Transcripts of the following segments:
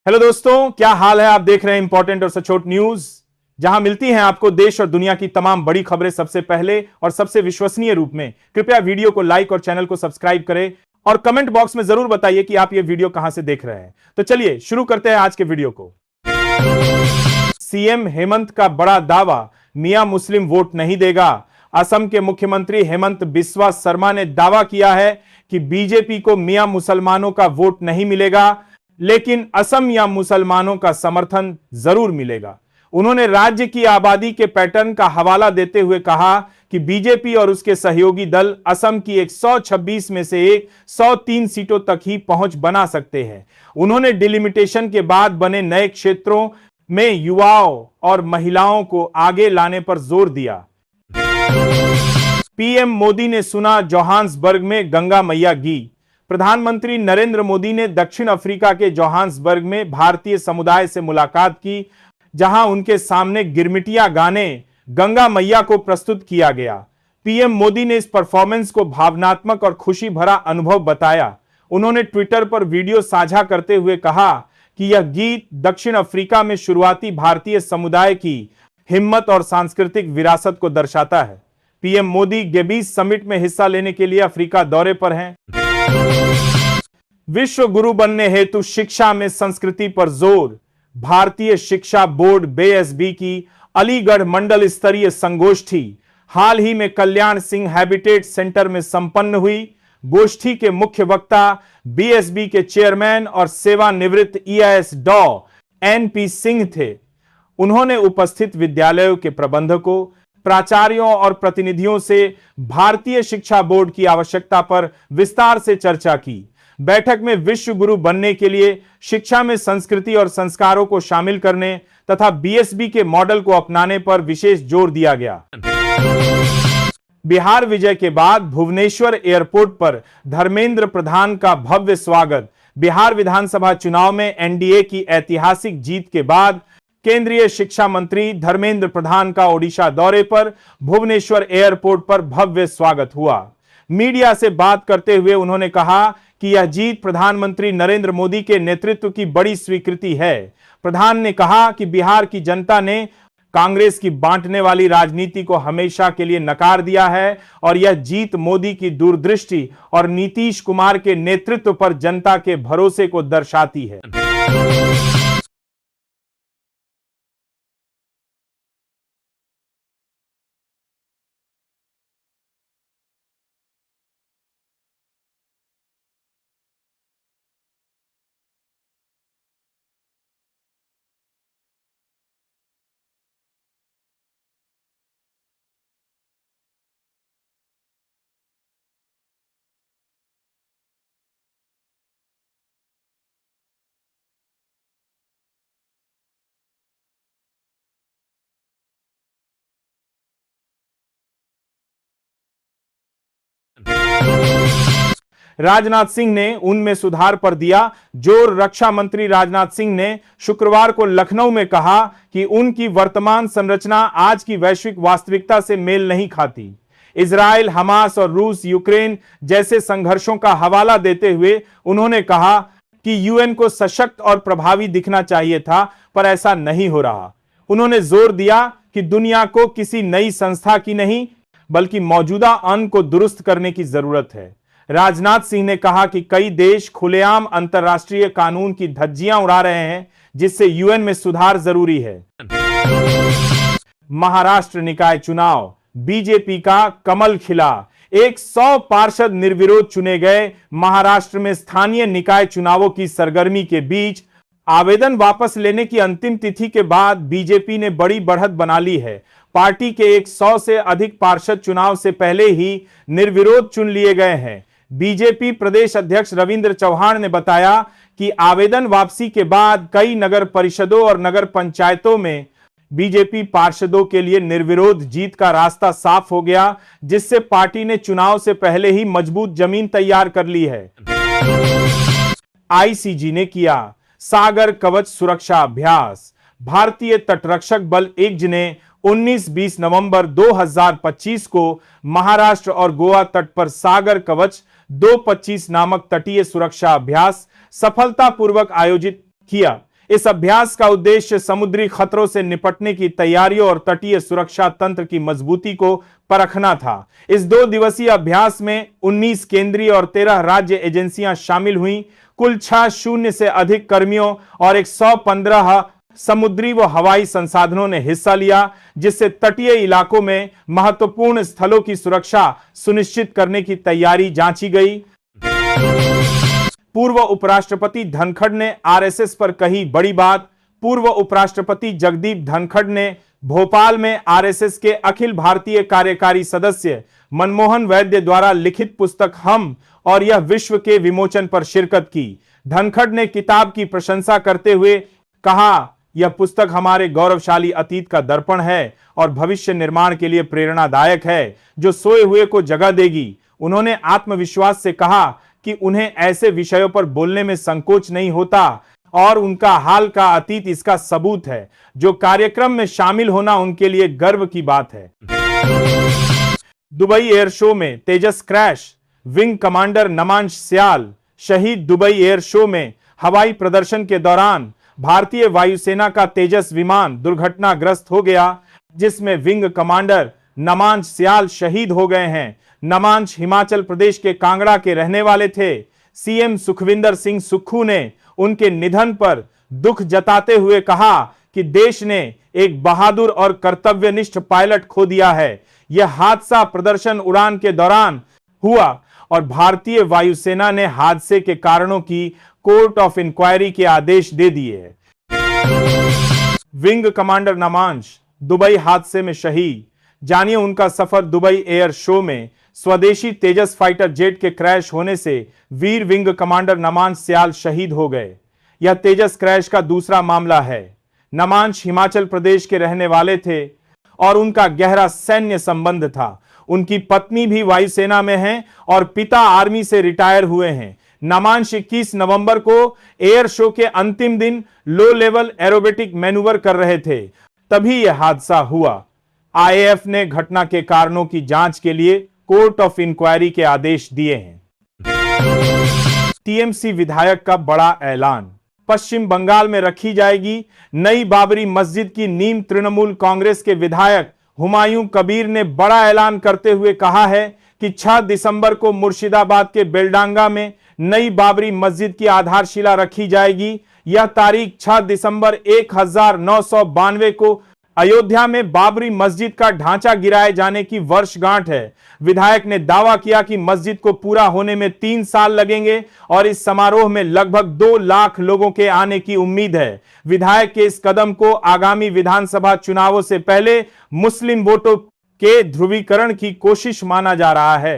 Hello दोस्तों, क्या हाल है। आप देख रहे हैं इंपॉर्टेंट और सचोट न्यूज, जहां मिलती हैं आपको देश और दुनिया की तमाम बड़ी खबरें सबसे पहले और सबसे विश्वसनीय रूप में। कृपया वीडियो को लाइक और चैनल को सब्सक्राइब करें और कमेंट बॉक्स में जरूर बताइए कि आप ये वीडियो कहां से देख रहे हैं। तो चलिए शुरू करते हैं आज के वीडियो को। सीएम हेमंत का बड़ा दावा, मियां मुस्लिम वोट नहीं देगा। असम के मुख्यमंत्री हेमंत बिस्वा शर्मा ने दावा किया है कि बीजेपी को मियां मुसलमानों का वोट नहीं मिलेगा, लेकिन असम या मुसलमानों का समर्थन जरूर मिलेगा। उन्होंने राज्य की आबादी के पैटर्न का हवाला देते हुए कहा कि बीजेपी और उसके सहयोगी दल असम की 126 में से 103 सीटों तक ही पहुंच बना सकते हैं। उन्होंने डिलिमिटेशन के बाद बने नए क्षेत्रों में युवाओं और महिलाओं को आगे लाने पर जोर दिया। पीएम मोदी ने सुना जोहान्सबर्ग में गंगा मैया गी। प्रधानमंत्री नरेंद्र मोदी ने दक्षिण अफ्रीका के जोहान्सबर्ग में भारतीय समुदाय से मुलाकात की, जहां उनके सामने गिरमिटिया गाने गंगा मैया को प्रस्तुत किया गया। पीएम मोदी ने इस परफॉर्मेंस को भावनात्मक और खुशी भरा अनुभव बताया। उन्होंने ट्विटर पर वीडियो साझा करते हुए कहा कि यह गीत दक्षिण अफ्रीका में शुरुआती भारतीय समुदाय की हिम्मत और सांस्कृतिक विरासत को दर्शाता है। पीएम मोदी G20 समिट में हिस्सा लेने के लिए अफ्रीका दौरे पर हैं। विश्व गुरु बनने हेतु शिक्षा में संस्कृति पर जोर। भारतीय शिक्षा बोर्ड BSB की अलीगढ़ मंडल स्तरीय संगोष्ठी हाल ही में कल्याण सिंह हैबिटेट सेंटर में संपन्न हुई। गोष्ठी के मुख्य वक्ता BSB के चेयरमैन और सेवानिवृत्त EIS डॉ NP सिंह थे। उन्होंने उपस्थित विद्यालयों के प्रबंधकों, प्राचार्यों और प्रतिनिधियों से भारतीय शिक्षा बोर्ड की आवश्यकता पर विस्तार से चर्चा की। बैठक में विश्व गुरु बनने के लिए शिक्षा में संस्कृति और संस्कारों को शामिल करने तथा BSB के मॉडल को अपनाने पर विशेष जोर दिया गया। बिहार विजय के बाद भुवनेश्वर एयरपोर्ट पर धर्मेंद्र प्रधान का भव्य स्वागत। बिहार विधानसभा चुनाव में NDA की ऐतिहासिक जीत के बाद केंद्रीय शिक्षा मंत्री धर्मेंद्र प्रधान का ओडिशा दौरे पर भुवनेश्वर एयरपोर्ट पर भव्य स्वागत हुआ। मीडिया से बात करते हुए उन्होंने कहा कि यह जीत प्रधानमंत्री नरेंद्र मोदी के नेतृत्व की बड़ी स्वीकृति है। प्रधान ने कहा कि बिहार की जनता ने कांग्रेस की बांटने वाली राजनीति को हमेशा के लिए नकार दिया है और यह जीत मोदी की दूरदृष्टि और नीतीश कुमार के नेतृत्व पर जनता के भरोसे को दर्शाती है। राजनाथ सिंह ने उनमें सुधार पर दिया जोर। रक्षा मंत्री राजनाथ सिंह ने शुक्रवार को लखनऊ में कहा कि उनकी वर्तमान संरचना आज की वैश्विक वास्तविकता से मेल नहीं खाती। इजराइल, हमास और रूस यूक्रेन जैसे संघर्षों का हवाला देते हुए उन्होंने कहा कि यूएन को सशक्त और प्रभावी दिखना चाहिए था, पर ऐसा नहीं हो रहा। उन्होंने जोर दिया कि दुनिया को किसी नई संस्था की नहीं बल्कि मौजूदा अन्न को दुरुस्त करने की जरूरत है। राजनाथ सिंह ने कहा कि कई देश खुलेआम अंतर्राष्ट्रीय कानून की धज्जियां उड़ा रहे हैं, जिससे यूएन में सुधार जरूरी है। महाराष्ट्र निकाय चुनाव, बीजेपी का कमल खिला। 100 पार्षद निर्विरोध चुने गए। महाराष्ट्र में स्थानीय निकाय चुनावों की सरगर्मी के बीच आवेदन वापस लेने की अंतिम तिथि के बाद बीजेपी ने बड़ी बढ़त बना ली है। पार्टी के 100 से अधिक पार्षद चुनाव से पहले ही निर्विरोध चुन लिए गए हैं। बीजेपी प्रदेश अध्यक्ष रविंद्र चौहान ने बताया कि आवेदन वापसी के बाद कई नगर परिषदों और नगर पंचायतों में बीजेपी पार्षदों के लिए निर्विरोध जीत का रास्ता साफ हो गया, जिससे पार्टी ने चुनाव से पहले ही मजबूत जमीन तैयार कर ली है। आईसीजी ने किया सागर कवच सुरक्षा अभ्यास। भारतीय तटरक्षक बल इग्ज ने 19-20 नवंबर 2025 को महाराष्ट्र और गोवा तट पर सागर कवच 225 नामक तटीय सुरक्षा अभ्यास सफलतापूर्वक आयोजित किया। इस अभ्यास का उद्देश्य समुद्री खतरों से निपटने की तैयारियों और तटीय सुरक्षा तंत्र की मजबूती को परखना था। इस 2 दिवसीय अभ्यास में 19 केंद्रीय और 13 राज्य एजेंसियां शामिल हुईं। कुल 6 से अधिक कर्मियों और 115 समुद्री व हवाई संसाधनों ने हिस्सा लिया, जिससे तटीय इलाकों में महत्वपूर्ण स्थलों की सुरक्षा सुनिश्चित करने की तैयारी जांची गई। पूर्व उपराष्ट्रपति धनखड़ ने आरएसएस पर कही बड़ी बात। पूर्व उपराष्ट्रपति जगदीप धनखड़ ने भोपाल में आरएसएस के अखिल भारतीय कार्यकारी सदस्य मनमोहन वैद्य द्वारा लिखित पुस्तक हम और यह विश्व के विमोचन पर शिरकत की। धनखड़ ने किताब की प्रशंसा करते हुए कहा, यह पुस्तक हमारे गौरवशाली अतीत का दर्पण है और भविष्य निर्माण के लिए प्रेरणादायक है, जो सोए हुए को जगा देगी। उन्होंने आत्मविश्वास से कहा कि उन्हें ऐसे विषयों पर बोलने में संकोच नहीं होता और उनका हाल का अतीत इसका सबूत है। जो कार्यक्रम में शामिल होना उनके लिए गर्व की बात है। दुबई एयर शो में तेजस क्रैश, विंग कमांडर नमांश स्याल शहीद। दुबई एयर शो में हवाई प्रदर्शन के दौरान भारतीय वायुसेना का तेजस विमान दुर्घटनाग्रस्त हो गया, जिसमें विंग कमांडर नमांश स्याल शहीद हो गए हैं। नमांश हिमाचल प्रदेश के कांगड़ा के रहने वाले थे। सीएम सुखविंदर सिंह सुक्खू ने उनके निधन पर दुख जताते हुए कहा कि देश ने एक बहादुर और कर्तव्यनिष्ठ पायलट खो दिया है। यह हादसा प्रदर्शन उड़ान के दौरान हुआ और भारतीय वायुसेना ने हादसे के कारणों की कोर्ट ऑफ इंक्वायरी के आदेश दे दिए हैं। विंग कमांडर नमांश दुबई हादसे में शहीद। जानिए उनका सफर। दुबई एयर शो में स्वदेशी तेजस फाइटर जेट के क्रैश होने से वीर विंग कमांडर नमांश स्याल शहीद हो गए। यह तेजस क्रैश का दूसरा मामला है। नमांश हिमाचल प्रदेश के रहने वाले थे और उनका गहरा सैन्य संबंध था। उनकी पत्नी भी वायुसेना में है और पिता आर्मी से रिटायर हुए हैं। नमांश 21 नवंबर को एयर शो के अंतिम दिन लो लेवल एरोबेटिक मैनूवर कर रहे थे, तभी यह हादसा हुआ। आईएएफ ने घटना के कारणों की जांच के लिए कोर्ट ऑफ इंक्वायरी के आदेश दिए हैं। टीएमसी विधायक का बड़ा ऐलान। पश्चिम बंगाल में रखी जाएगी नई बाबरी मस्जिद की नींव। तृणमूल कांग्रेस के विधायक हुमायूं कबीर ने बड़ा ऐलान करते हुए कहा है कि 6 दिसंबर को मुर्शिदाबाद के बेलडांगा में नई बाबरी मस्जिद की आधारशिला रखी जाएगी। यह तारीख 6 दिसंबर 1992 को अयोध्या में बाबरी मस्जिद का ढांचा गिराए जाने की वर्षगांठ है। विधायक ने दावा किया कि मस्जिद को पूरा होने में 3 साल लगेंगे और इस समारोह में लगभग 2 लाख लोगों के आने की उम्मीद है। विधायक के इस कदम को आगामी विधानसभा चुनावों से पहले मुस्लिम वोटों के ध्रुवीकरण की कोशिश माना जा रहा है।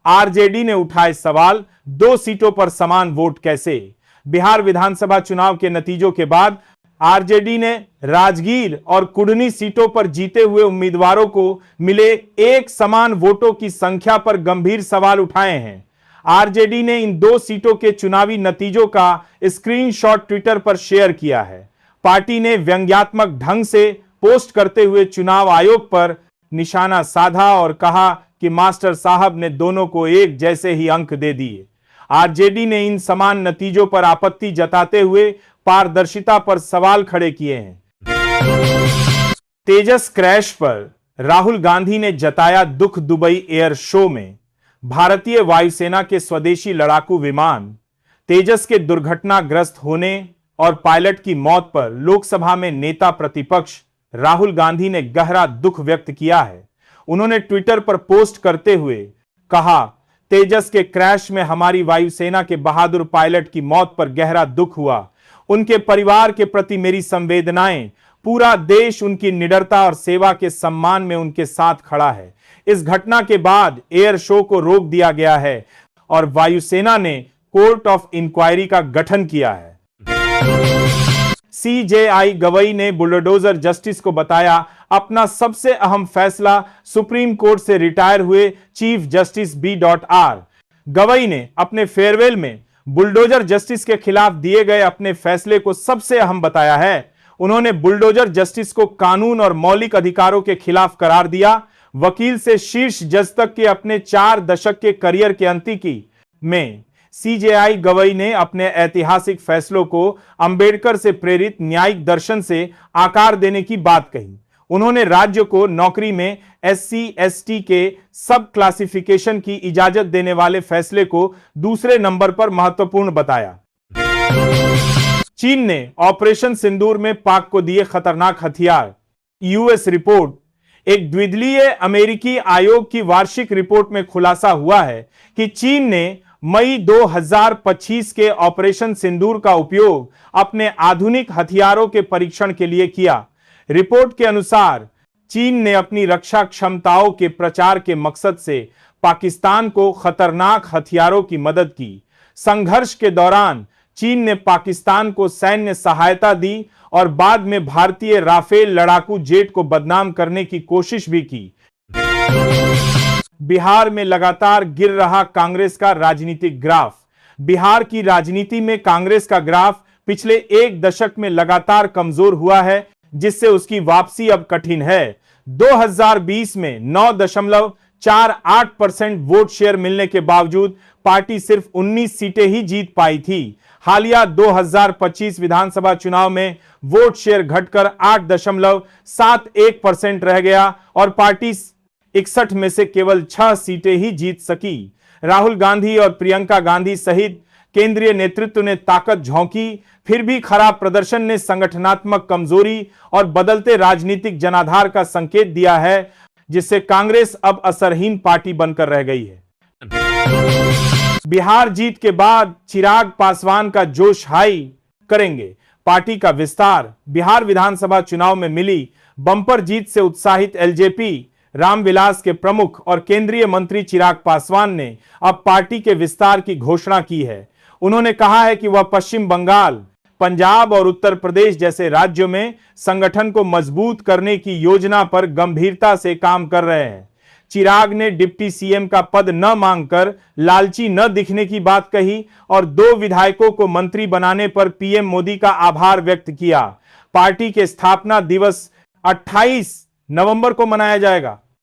आरजेडी ने उठाए सवाल, 2 सीटों पर समान वोट कैसे। बिहार विधानसभा चुनाव के नतीजों के बाद आरजेडी ने राजगीर और कुढ़नी सीटों पर जीते हुए उम्मीदवारों को मिले एक समान वोटों की संख्या पर गंभीर सवाल उठाए हैं। आरजेडी ने इन 2 सीटों के चुनावी नतीजों का स्क्रीनशॉट ट्विटर पर शेयर किया है। पार्टी ने व्यंग्यात्मक ढंग से पोस्ट करते हुए चुनाव आयोग पर निशाना साधा और कहा कि मास्टर साहब ने दोनों को एक जैसे ही अंक दे दिए। आरजेडी ने इन समान नतीजों पर आपत्ति जताते हुए पारदर्शिता पर सवाल खड़े किए हैं। तेजस क्रैश पर राहुल गांधी ने जताया दुख। दुबई एयर शो में भारतीय वायुसेना के स्वदेशी लड़ाकू विमान तेजस के दुर्घटनाग्रस्त होने और पायलट की मौत पर लोकसभा में नेता प्रतिपक्ष राहुल गांधी ने गहरा दुख व्यक्त किया है। उन्होंने ट्विटर पर पोस्ट करते हुए कहा, तेजस के क्रैश में हमारी वायुसेना के बहादुर पायलट की मौत पर गहरा दुख हुआ। उनके परिवार के प्रति मेरी संवेदनाएं। पूरा देश उनकी निडरता और सेवा के सम्मान में उनके साथ खड़ा है। इस घटना के बाद एयर शो को रोक दिया गया है और वायुसेना ने कोर्ट ऑफ इंक्वायरी का गठन किया है। सीजेआई गवई ने बुलडोजर जस्टिस को बताया अपना सबसे अहम फैसला। सुप्रीम कोर्ट से रिटायर हुए चीफ जस्टिस B.R. गवई ने अपने फेयरवेल में बुलडोजर जस्टिस के खिलाफ दिए गए अपने फैसले को सबसे अहम बताया है। उन्होंने बुलडोजर जस्टिस को कानून और मौलिक अधिकारों के खिलाफ करार दिया। वकील से शीर्ष जज तक के अपने 4 दशक के करियर के अंतिकी में सीजेआई गवई ने अपने ऐतिहासिक फैसलों को अंबेडकर से प्रेरित न्यायिक दर्शन से आकार देने की बात कही। उन्होंने राज्य को नौकरी में SC/ST के सब क्लासिफिकेशन की इजाजत देने वाले फैसले को दूसरे नंबर पर महत्वपूर्ण बताया। चीन ने ऑपरेशन सिंदूर में पाक को दिए खतरनाक हथियार। US report. एक द्विदलीय अमेरिकी आयोग की वार्षिक रिपोर्ट में खुलासा हुआ है कि चीन ने मई 2025 के ऑपरेशन सिंदूर का उपयोग अपने आधुनिक हथियारों के परीक्षण के लिए किया। रिपोर्ट के अनुसार चीन ने अपनी रक्षा क्षमताओं के प्रचार के मकसद से पाकिस्तान को खतरनाक हथियारों की मदद की। संघर्ष के दौरान चीन ने पाकिस्तान को सैन्य सहायता दी और बाद में भारतीय राफेल लड़ाकू जेट को बदनाम करने की कोशिश भी की। बिहार में लगातार गिर रहा कांग्रेस का राजनीतिक ग्राफ। बिहार की राजनीति में कांग्रेस का ग्राफ पिछले एक दशक में लगातार कमजोर हुआ है, जिससे उसकी वापसी अब कठिन है। 2020 में 9.48% वोट शेयर मिलने के बावजूद पार्टी सिर्फ 19 सीटें ही जीत पाई थी। हालिया 2025 विधानसभा चुनाव में वोट शेयर घटकर 8.71% रह गया और पार्टी 61 में से केवल 6 सीटें ही जीत सकी। राहुल गांधी और प्रियंका गांधी सहित केंद्रीय नेतृत्व ने ताकत झोंकी, फिर भी खराब प्रदर्शन ने संगठनात्मक कमजोरी और बदलते राजनीतिक जनाधार का संकेत दिया है, जिससे कांग्रेस अब असरहीन पार्टी बनकर रह गई है। बिहार जीत के बाद चिराग पासवान का जोश हाई करेंगे पार्टी का विस्तार। बिहार विधानसभा चुनाव में मिली बंपर जीत से उत्साहित एलजेपी रामविलास के प्रमुख और केंद्रीय मंत्री चिराग पासवान ने अब पार्टी के विस्तार की घोषणा की है। उन्होंने कहा है कि वह पश्चिम बंगाल, पंजाब और उत्तर प्रदेश जैसे राज्यों में संगठन को मजबूत करने की योजना पर गंभीरता से काम कर रहे हैं। चिराग ने डिप्टी सीएम का पद न मांगकर लालची न दिखने की बात कही और 2 विधायकों को मंत्री बनाने पर पीएम मोदी का आभार व्यक्त किया। पार्टी के स्थापना दिवस 28 नवंबर को मनाया जाएगा।